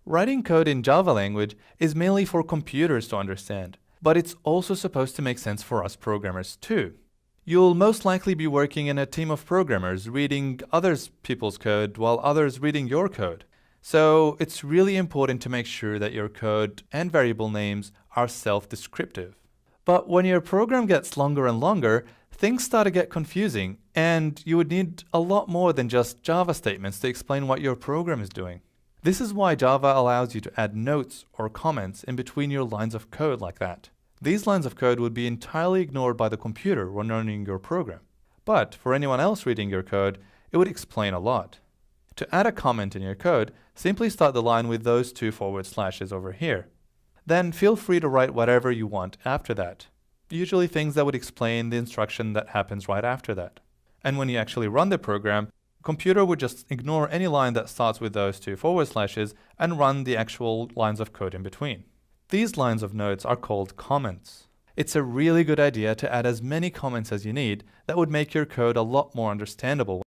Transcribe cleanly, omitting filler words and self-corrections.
Writing code in Java language is mainly for computers to understand, but it's also supposed to make sense for us programmers too. You'll most likely be working in a team of programmers reading other people's code while others reading your code. So it's really important to make sure that your code and variable names are self-descriptive. But when your program gets longer and longer, things start to get confusing, and you would need a lot more than just Java statements to explain what your program is doing. This is why Java allows you to add notes or comments in between your lines of code like that. These lines of code would be entirely ignored by the computer when running your program. But for anyone else reading your code, it would explain a lot. To add a comment in your code, simply start the line with those two forward slashes over here. Then feel free to write whatever you want after that. Usually things that would explain the instruction that happens right after that. And when you actually run the program, the computer would just ignore any line that starts with those two forward slashes and run the actual lines of code in between. These lines of notes are called comments. It's a really good idea to add as many comments as you need that would make your code a lot more understandable.